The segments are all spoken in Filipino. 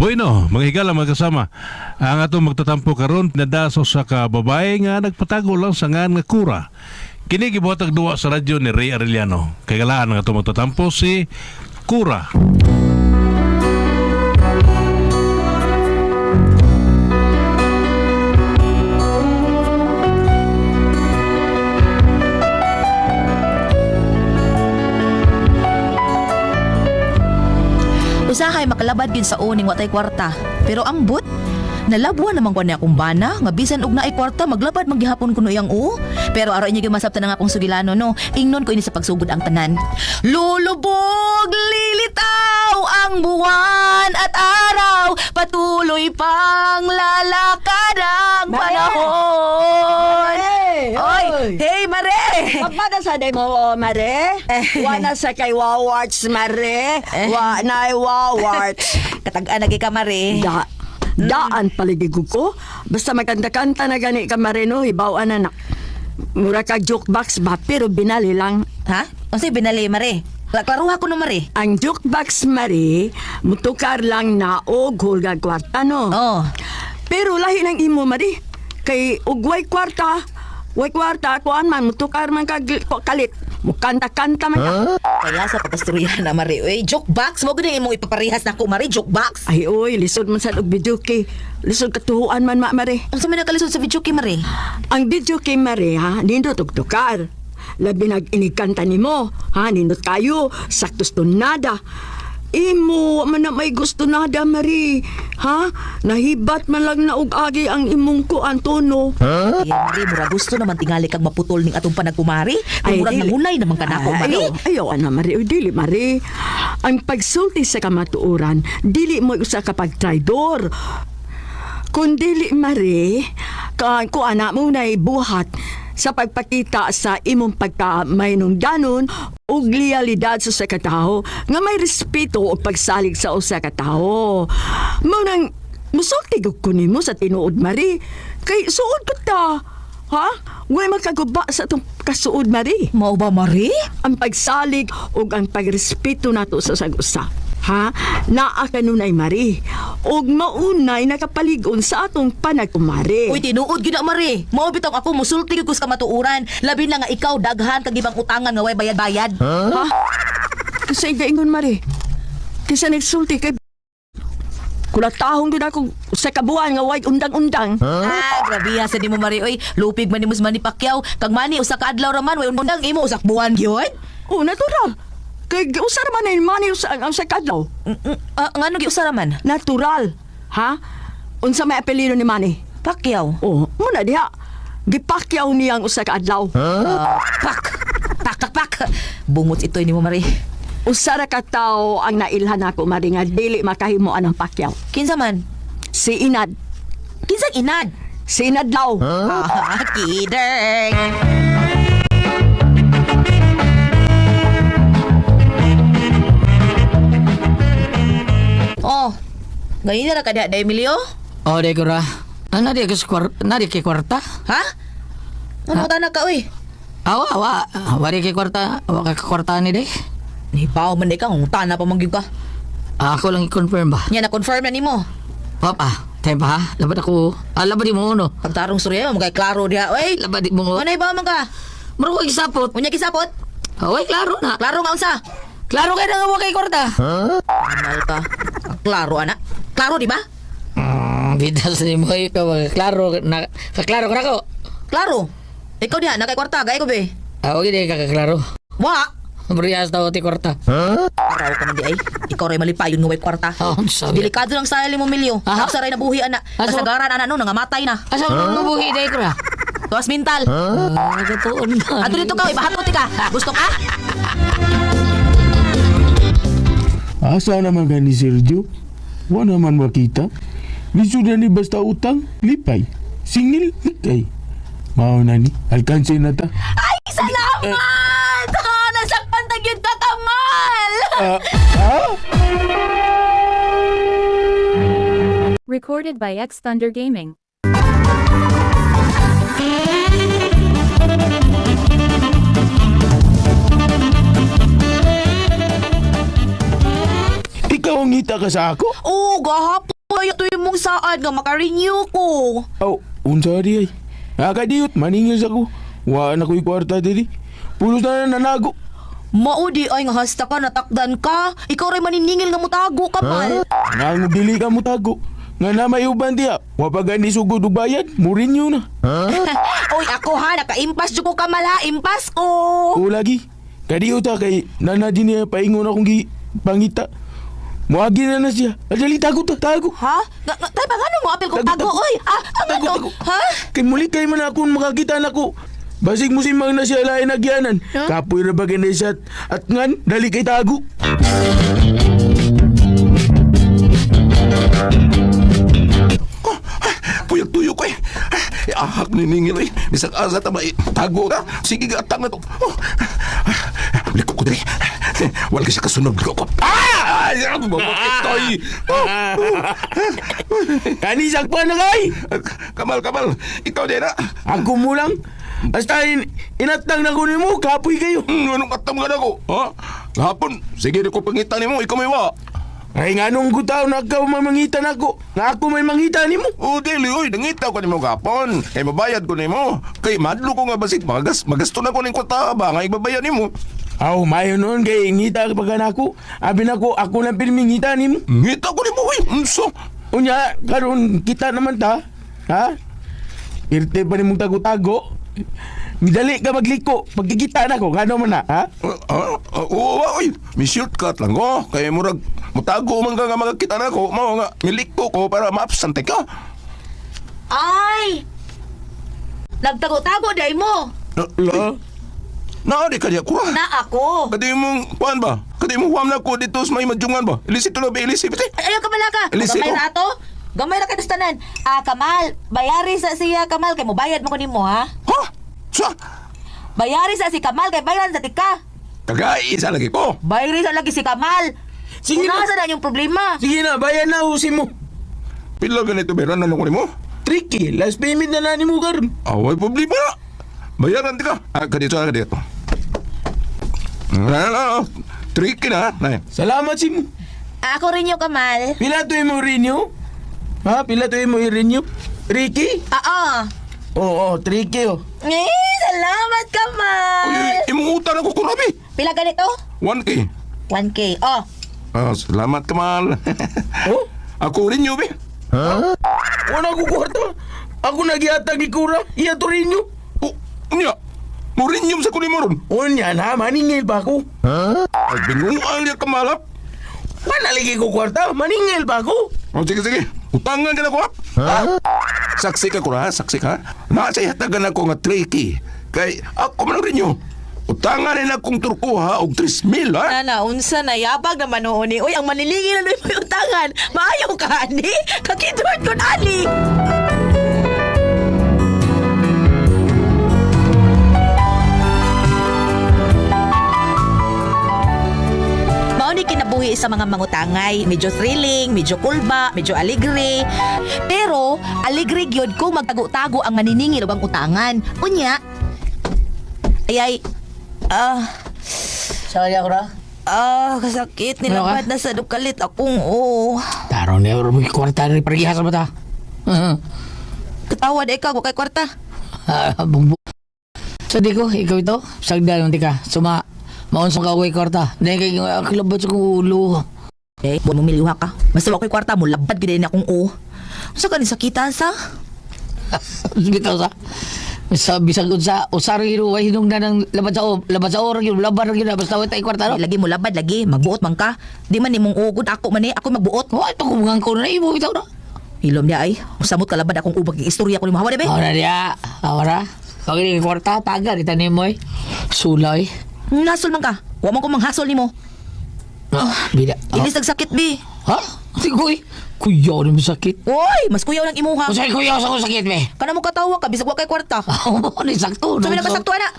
Bueno, mga higala mga kasama, ang atong magtatampo karon nadaso sa kababae nga nagpatago lang sa ngan nga kura. Kini gibuhatag duwa sa radyo ni Ray Arellano. Kay galaan ang atong magtatampo si Kura. Usahay makalabad gid sa uning watay kwarta. Pero ambot, nalabuan naman ko niya akong bana, nga bisan og naay kwarta maglabad maghihapon kuno iyang u. Pero araw niya masabtan nga akong sugilano no. Ingnon ko ini sa pagsugod ang tanan. Lulubog lilitaw ang buwan at araw, patuloy pang lalakad ang panahon. Oy, hey Mare! Papada sa day mo, Mare? Wana sa kay Wawarts, Mare? Wa na Wawarts. Katag-an lagi ka Mare. Daan paligig ko. Basta magkanta-kanta na gani ka, Mare, no? Ibaw na na. Mura ka jukebox ba? Pero binali lang. Ha? Unsay binali Mare? Klaruha ko no Mare. Ang jukebox, Mare, mutukar lang na og hulgag kwarta, no? Oh. Pero lahi ng imo, Mare. Kay ugway kwarta. Way kwarta, kuan man, mutukar man kalit. Mukanta-kanta man ka. Kaya sa pagkasturya na Mare. Uy, joke box. Mo gani imong ipaparihas na ko Mare, joke box. Ay, oy, lisod man sa og video kay. Lisod katuhuan man, Mare. Unsa man nakalisod sa video kay Mare? Ang video kay Mare, ha, nindot og tukar. Labi nag-inikanta nimo, ha, nindot kayo, saktos tonada. Imo, man na may gusto nada, Mare. Ha? Nahibat man lang na og agi ang imong kuan tono. Ay, Mare, mura gusto naman tingali kag maputol ning atong panagkumari. Kung murag nangunay naman ka na ako, Mare. Ayaw na, Mare. Uy, dili, Mare. Ang pagsulti sa kamatuoran, dili mo usa ka pagtraidor. Kung dili, Mare, kung anak mo na buhat sa pagpakita sa imong pagka-maynungdanon ug liyalidad sa kataho nga may respeto o pagsalig sa usa ka tawo. Mao nang musulti ko nimo sa tinuod, Mare. Kay suod ko ta. Ha? Way makaguba sa itong kasuod, Mare. Mao ba Mare? Ang pagsalig ug ang pagrespeto nato sa sagusa. Ha? Naa kanunay, Mare. Og maunay nakapaligon sa atong panagkumari. Uy, tinuod gid na Mare. Mao bitaw ako musulti gyud ko sa kamatuuran. Labi na nga ikaw daghan kag ibang utangan nga way bayad-bayad. Ha? Kasi gaingon, Mare. Kasi nagsulti kay kulatahong din ako sa kabuan nga white undang-undang. Ah, grabe ha sa di mo Mare. Uy, lupig man ni Manny Pacquiao. Kag Manny usa ka adlaw raman way undang imo usak buwan gyud. Oh, natural. Kay usar man na yung money ang sa kadlaw. Ngano gi usa raman? Natural. Ha? Unsa may apelyido ni Manny? Pacquiao. Oh, muna diha. Gipakyaw niyang usa ka adlaw. Pak. Bungot ito ni mo Mare. Usa ra ka tawo ang nailhan ako, Mare, nga dili makahimuan ang pakyaw. Kinsa man? Si Inad. Kinsang inad? Si Inad daw. Kideng. Oh, ganyan na ka da Emilio? Oh, de kura. Nadi ke kwarta? Ha? Ano ka na ka, uy? Awa. Wari ke kwarta. Awa ka kwarta ni de. Nipaw man ka, ngutana pa mangyug ka. Ako lang i-confirm ba? Yan, na-confirm na ni mo. Papa, tayo pa ha? Labad ako. Labad di mo no? Pagtarong surya, magay klaro diha. Uy, Labad di mo. manay ba man ka? Maro ko isapot. Unya kisapot? Away, klaro na. Klaro nga unsa? Klaro kayo na nga kay kwarta. Anal ka. Klaro, anak. Klaro, di ba? Bidas ni mo ikaw. Klaro na. Kaklaro ka na ko. Klaro. Ikaw diha, nakay kwarta, gaya ko be. Okay, di kakaklaro. Wa! Briyas daw ti kwarta. Araw ka man di ay. Ikaw ray malipayon nga way kwarta. Oh, sabi. Delikado lang sa 5,000,000. Aha. Ako sa ray nabuhi ana. Asa- Kasagaran ana no nangamatay na. Asa mo nabuhi de kura? Tuwas mental. Katuon na. Ato dito ka, ibahatot ka. Gusto ka? Asa naman ka ni Sergio? Wala naman makita. Bisuda ni basta utang, lipay. Singil, likay. Mao na ni, alkanse na ta. Ay, salamat! Nasakpan tagyod ka kamal! Recorded by X Thunder Gaming. Ikaw ang mangita ka sa ako? Oo, gahapon kayo to yung mong saad nga makarenew ko. Oh, unsa di ay. Nakadiyot, maningil sa ko. Wa na ko'y kwarta diri. Pulos na nanago. Maudi ay nga hasta ka, natakdan ka. Ikaw rin maniningil nga mutago, Kamal. Nga dili ka mo tago. Nga na may uban diya. Wa pa gani sugod og bayad, murinyo na. Oy, ako ha, naka-impas dyan ko, Kamal ha. Impas ko. O lagi. Kadiyot ta kay nanadin niya paingon akong pangita. Muagi na siya. Adali tago ta, tago. Ha? Tay ba nga mo apel kong tago, oy? Ang ano? Ha? Kay muli kay man ako makakita na ko. Basig mo si mang na siya lain nagyanan. Kapoy ra ba ganay siya at ngan, dali kay tago. Puyag tuyo ko eh. Ahak niningil eh. Bisag asa tama eh. Tago ka. Sige gatang na to. Oh. Likop ko dali. Wala kasi kasunod ko. Ah! Itoy. Kani sakpa na kay. Kamal. Ikaw din na. Ako mo lang. Basta inatang na ko ni mo, kapoy kayo. Anong katam ka na ko? Ha? Hapon. Sige rin ko pangitan mo. Ikaw may wa. Ay nga nung gutaw na ikaw mamangitan ako. Nga ako may mangitan ni mo. O dili, oy. Nangitaw ko ni mo kapon. Kay mabayad ko ni mo. Kay madlo ko nga basig. Magasto na ko ng kwata ba? Nga ibabayad ni mo. Aw, mayo noon kay ngita pa ka na ako. Abi na ko, ako lang pirmingita ni mo. Ngita ko ni mo, oy. Unso? Unya, karon kita naman ta. Ha? Irte pa ni mong tago-tago. Midali ka magliko. Pagkikita na ko, kano man na, ha? Oo, oy. May shortcut lang ko. Kaya murag, mutago man ka nga magkita na ko. Mao nga, miliko ko para maapsante ka. Ay! Nagtago-tago day mo. La? Naadi ka niya kura. Na ako. Kadi mong, kuhan ba? Kadi mong huwam na ko dito sa may madjungan ba? Ilisito na ba, ilisito? Ayaw ka malaka. Eliseo. Gamay na ato. Gamay na kayo tanan. Kamal, bayari sa siya, Kamal. Kay mo bayad mo ko nimo ha? Ha? Sa? Bayari sa si Kamal, kay bayaran sa tika. Kagay, isa lagi ko. Bayari sa lagi si Kamal. Sige na. Unasa na yung problema? Sige na, bayan na usin mo. Pila ganito, beran na nung mo? Tricky, last payment na nani mo karon. Away, problema na. Bayaran di ka. Kadito na, kadito. Tricky na, na. Salamat si mo. Ako rin yung Kamal. Pila to mo renew? Ha? Pila to mo i-renew? Tricky? Oo, tricky oh. Salamat, Kamal. Uy, imong utang ako kurabi. Pila ganito? 1K. 1K. Oh. Salamat, Kamal. Oh? Ako rin yun, be. Wala ko kwarta. Ako nagihatag ni Kura. Iya to renew. Oh, niya. Murin yung sa kunin mo ron. Unya na, maningil pa ako. Ay, binungaan niya, Kamalap. Manaligi ko kwarta, maningil pa ako. Oh, sige. Utangan ka na ko, ha? Saksi ka, Kura, saksi ka. Nasa ihatagan ako nga 3K. Kay ako man rin yun. Utangan rin akong turkuha og 3,000, ha? Nana, unsa na yabag naman noon ni. Uy, ang manilingin na may utangan. Maayaw ka, ani. Kakidward ko na, ani. Mauni kinabuhi sa mga mangutangay. Medyo thrilling, medyo kulba, medyo aligre. Pero, aligre gyud ko magtago-tago ang maniningil ug ang utangan. Unya, Sabi ako na. kasakit. Ano Nilabad na sa dukalit akong Taro niya, may kwarta rin parigihas sa mata. Katawad ikaw, kay kwarta. Bumbu. So di ko, ikaw ito, sagdal nanti ka. Suma, maon sa kaway kwarta. Dahil kayo, kalabot sa kong ulo. Buwan mo miliwa ka. Basta ako'y kwarta mo, labad gina na akong Sa ka ni sakitan sa? Bitaw sa. Sa bisag sa usari ro way hinung na ng labad sa orag yun, labad yun na basta way tay kwarta no. Lagi mo labad, lagi. Magbuot man ka. Di man nimong ugod ako man ako magbuot. Oh, ito kumangang ko na imo bitaw na. Hilom niya ay. Usamot ka labad akong ubag yung istorya ko ni Mahawa, be. Ahora dia, ahora. Pag ini kwarta taga di tanim mo. Sulay. Nasol man ka. Wa man ko manghasol nimo. Bida. Ilis nagsakit, be. Ha? Sikoy. Kuyaw ni sakit. Oy, mas kuyaw ng imuha. Usay kuyaw sa ko sakit be. Kana mo katawa ka bisag wa kay kwarta. Oh, ni sakto. Sabi na kasakto na.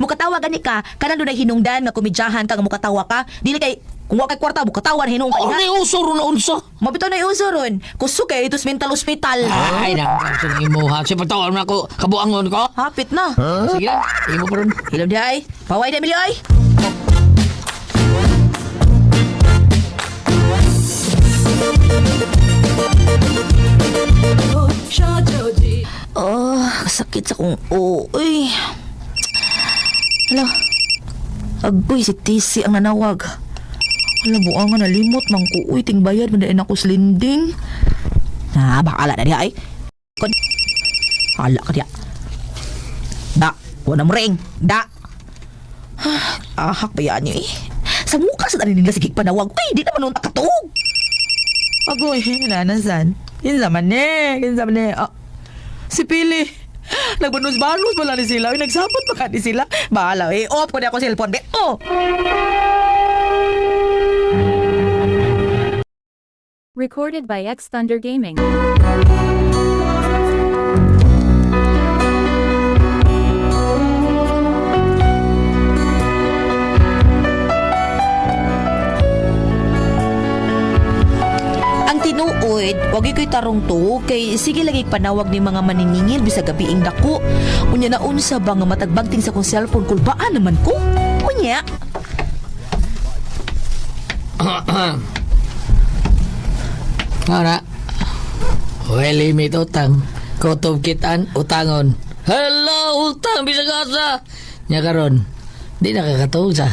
Mukatawa gani ka, kanan doon ay hinungdan nga kumidyahan ka nga mukatawa ka. Dili kay kung wa kay kwarta mukatawa na hinung ka Oh, diha. ni usoro na unsa. Mabitaw na iuso ron. Kusog kay itos mental hospital. Ay, nang sa imo ha. Si patawa na ko kabuangon ko. Hapit na. Sige na, imo pa ron. Hilom di ay. Paway na Emilio ay. sakit sa kong uy. Hala, agoy si Tisi ang nanawag. Hala, buang nga nalimot mang ko. Uy, ting bayad, mandain ako slinding. Bakala na diya ay. Hala ka diya. Da, wala mo ring. Da. Ahak ba yan niyo eh. Sa mukha sa tanin nila sige panawag. Uy, di naman nung nakatog. Agoy, nanasan. Kinsa man eh. Si Pili. Nagbanos-banos pala ni sila. Nagsapot pa ka ni sila. Bahala eh. Off ko na ako cellphone. Oh! Recorded by X Thunder Gaming. Ang tinuod, wag ko'y tarong to, kay sige lagi panawag ni mga maniningil bisa gabiing dako. Unya na unsa ba nga matagbagting sa kong cellphone kung baan naman ko? Unya. Ara. Well, limit utang. Kutob kitaan, utangon. Hello, utang, bisa gasa. Nya karon, di nakakatuog sa.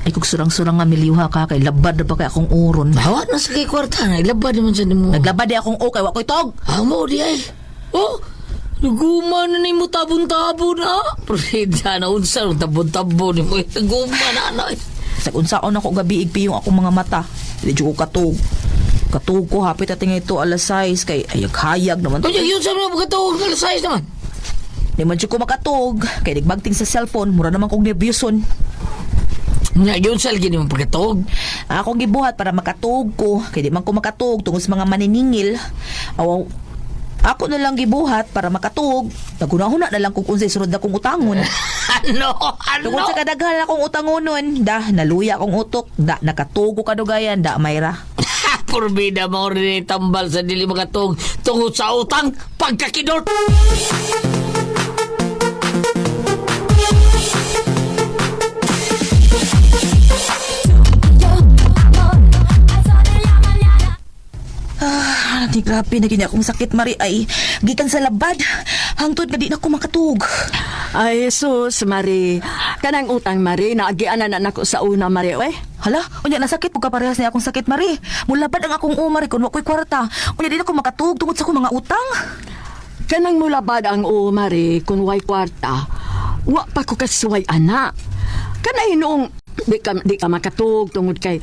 Ay kung surang-surang nga miliwha ka, kay labad na ba kay akong uron. Hawa na sa kay kwarta, naglabad naman sa mo. Naglabad di akong kay wako'y tog. Amo di ay. Oh, naguman na ni mo tabon-tabon na. Presensya na unsa, tabon-tabon ni mo. Naguman na na. Sa unsaon ako gabi igpi yung akong mga mata. Di ko katog. Katog ko, hapit at nga ito alas 6, kay ayag-hayag naman. Kaya yun sa mga pagkatawag ng size naman. Di man ko makatog, kay nagbagting sa cellphone, mura naman kong nervyoson. Nga yun sa lagi naman pagkatawag. Ako gibuhat para makatog ko, kay di man ko makatog tungod sa mga maniningil. Awaw, ako na lang gibuhat para makatog. Nagunahuna na lang kung unsay sunod na kong utangon. Ano? Tungod sa kadaghan akong utangonon, naluya akong utok, nakatugo kadugayan, Mayra. Purbida mo rin tambal sa dili makatog tungod sa utang pagkakidot. Di grabe na gini akong sakit, Mari, ay gikan sa labad. Hangtod nga di na ko makatug. Ay, sus, Mari. Kanang utang, Mari, naagianan na nako sa una, Mari, we. Hala, unya nasakit po kaparehas niya akong sakit, Mari. Mulabad ang akong umari kung wako'y kwarta. Unya di na ko makatug tungod sa akong mga utang. Kanang mulabad ang Mari, kung way kwarta, wa pa ko kasuway, ana. Kanay noong di ka makatug tungod kay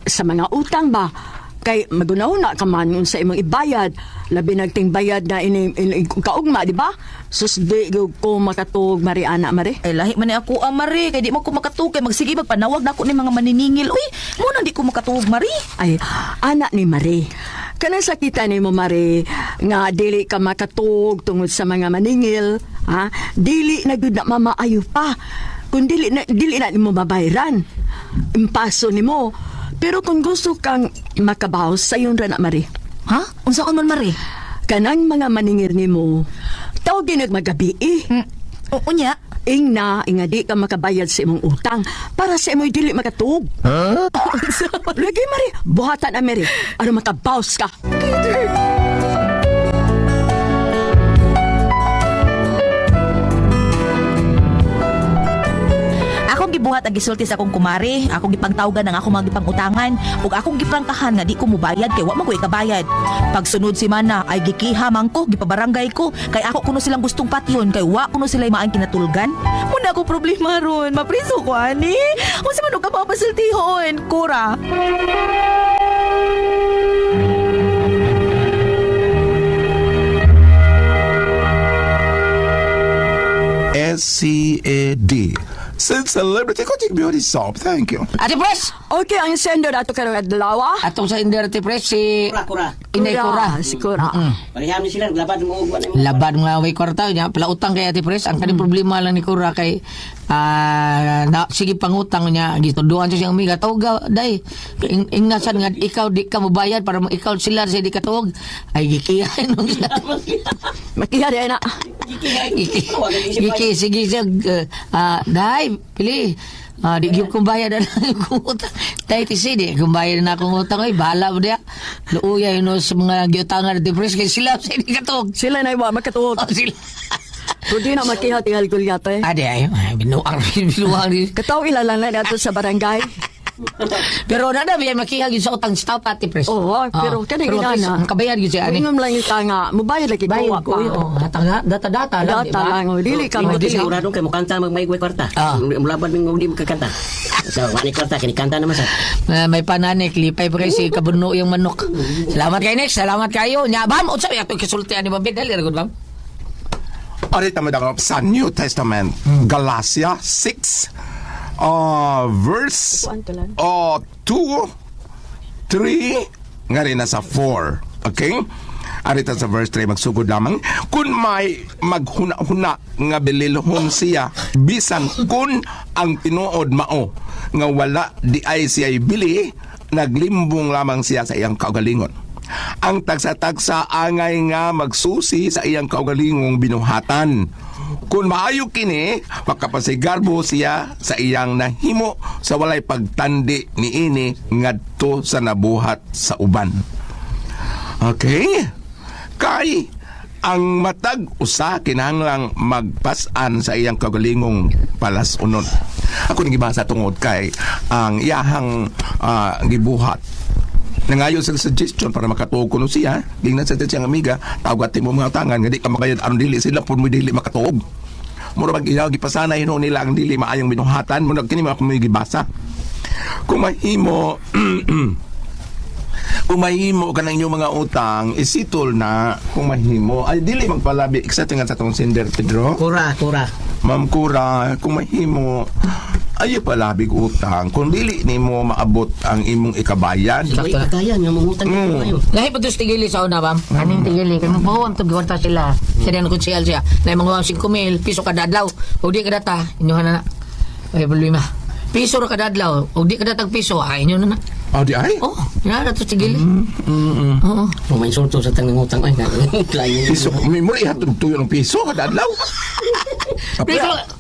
sa mga utang ba? Kay magunahuna ka man yun sa imong ibayad, labi nagting bayad na ini kaugma, di ba? Sus di ko makatug, Mari, ana, Mari. Ay lahi man ni ako, Mari, kay di mo ko makatug, kay magsige magpanawag na ako ni mga maniningil. Uy, muna di ko makatug, Mari. Ay, anak ni Mari. Kanang sakita ni mo, Mari, nga dili ka makatug tungod sa mga maningil, ha? Dili na gyud na mamaayo pa. Kung dili na nimo mabayaran. Impaso nimo. Pero kung gusto kang makabawas sa iyon na, Mari. Ha? Unsa kon man, Mari? Kanang mga maningil nimo, tawagin at magabi eh. Unya? Ingna, inga di ka makabayad sa imong utang para sa imo'y dili makatug. Huh? Lagi, Mari. Buhatan na, Mari. Ano makabawas ka? Akong gibuhat ang gisulti sa akong kumari, akong gipangtawgan ang akong mga gipangutangan, ug akong giprangkahan nga di ko mobayad kay wa man ko ikabayad. Pagsunod si mana ay gikihamang ko, gipabarangay ko, kay ako kuno silang gustong patyon kay wa kuno sila maang kinatulgan. Muna ko problema ron, mapriso ko ani. Unsa man og ka papasultihon, Kura? SCAD. Celebrity Coaching Beauty Soap. Thank you. Ate Pres! Okay, ang sender ato karong adlaw. Atong sa Inday Ate Pres, si Kura. Inday Kura. Si Kura. Pareham ni sila, labad mo ugwan. Labad mga way kwarta niya, pala utang kay Ate Pres. Ang kaning problema lang ni Kura kay sige pangutang niya, gituduan siya siyang umiga. Tawag day, ingnasan nga ikaw di ka mabayad para ikaw sila sa di katawag. Ay gikiyahin nung sila. Makiyari na. Giki, sige siya. Day, pili. Di gyud kong bayad na akong utang. Tay tisi di kung bayad na akong utang ay bahala mo dia. Luuya yun sa mga giutangan Ate Pres kay sila sa di katawag. Sila na iwa makatug. Sila. Kung di na makihat-ihal gulyate. Ade ay binuang binuang. Kataw ilalang na nato sa barangay. Pero nada biya makihag yun sa utang stop ati pres. Oo, pero kani ginana. Ang kabayad yun siya ani. Ingam lang yung nga, mubayad lagi Bayad ko yun. Data lang, di Data ba? lang, dili ka Imo mo di dili. sigurado kay mo kanta magmaigway kwarta. Ah. Mulabad ming di magkakanta. So, wani kwarta kini kanta naman sa. May pananik, lipay pres si kabuno yung manok. Salamat kay Next, salamat kayo. Nya bam, unsa ya to kisultian ni Babid dali ragod bam. Arita mo sa New Testament, Galatia 6, verse 2, 3, nga rin na sa 4. Okay? Arita sa verse 3, magsugod lamang. Kung may maghuna-huna nga bililhon siya, bisan kun ang tinuod mao, nga wala di ay siya bili, naglimbong lamang siya sa iyang kaugalingon. Ang tagsa-tagsa angay nga magsusi sa iyang kaugalingong binuhatan. Kung maayo kini, makapasigarbo siya sa iyang nahimo sa walay pagtandi niini ngadto sa nabuhat sa uban. Okay? Kay ang matag usa kinahanglang magpasan sa iyang kaugalingong palas-unon. Ako nagibasa tungod kay ang iyahang gibuhat nangayon sa suggestion para makatuog kuno siya gingnan sa siyang amiga tawag mo mga tangan nga di ka makayad aron dili sila pud mo dili makatuog mura bang ilaw gipasana hino nila ang dili maayong binuhatan mo kini mga kung gibasa kung mahimo kung mahimo ka ng inyong mga utang isitol na kung mahimo ay dili magpalabi sa tingan sa tong sender Pedro Kura. Ma'am Kura, kung mahimo ayo palabig utang kung dili nimo maabot ang imong ikabayan. Ay kaya nga mangutang kayo. Lahi pa tos tigili sa una bam. Kaning tigili kay magpawon to giwarta sila. Siya din konsyal siya. Na mga 5,000 piso kada adlaw. O di kada ta inyo na. Ay problema. Piso ra kada adlaw. O di kada tag piso ay inyo na. Oh, di ay? Oh, na to tigili. Oo. Kung may insulto sa tanang utang ay klient. Piso, may mura ihatod tuyo ng piso kada adlaw.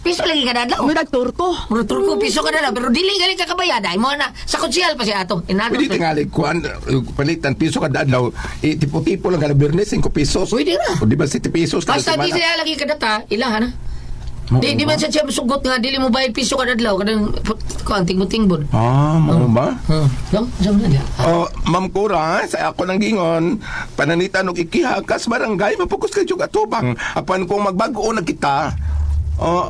Piso lagi kada adlaw. May nagturko. Muro turko piso kada adlaw pero dili gali ka kabayad ay mo na sa konsyal pa siya ato. Inano. Pwede tingali kuan palitan piso kada adlaw. Tipo-tipo lang kada Bernes 5 pesos. Pwede ra. O di ba 7 pesos kada Basta di semana? siya lagi kada ta, ilahan na. Di man siya sugot nga dili mo bayad piso kada adlaw kadang konting mutingbon. Mo ba? Jom na dia. Oh, Ma'am Kura, sa ako nang gingon, pananitan og ikihakas barangay mapokus ka jud atubang. Apan kung magbago na kita,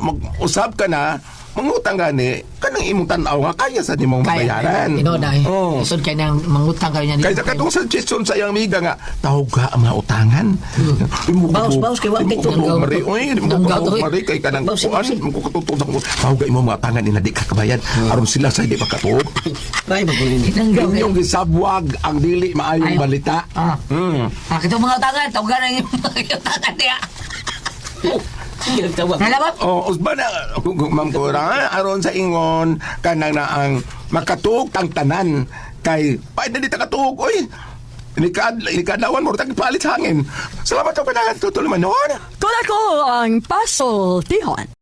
mag-usab ka na, mangutang gani, kanang imong tan-aw nga kaya sa nimong bayaran. Dai. Oh. Isod kay nang mangutang kayo niya. Kaya sa katong suggestion sa iyang amiga nga, tawag ka ang mga utangan. Baos, kay wag kay Tunggaw. Mari, oy, di mo Tunggaw, ko oy. mari kay kanang Baos, kuan, mo ko tutong sa tawag ka imong mga utangan ina di ka kabayan. Aron sila sa di makatuog. Ay magulin. Inyong gisabwag ang dili maayong Ayaw. balita. Kito mga utangan, tawagan na yung mga utangan niya. Tawag. Hala ba? Usba na, Ma'am Cora, aron sa ingon, kanang na ang makatuog tang tanan. Kay, paano di takatuog, oy. Inikadlawan mo, tagipalit sa hangin. Salamat ako na tutuloy manon. Kung ako ang paso tihon.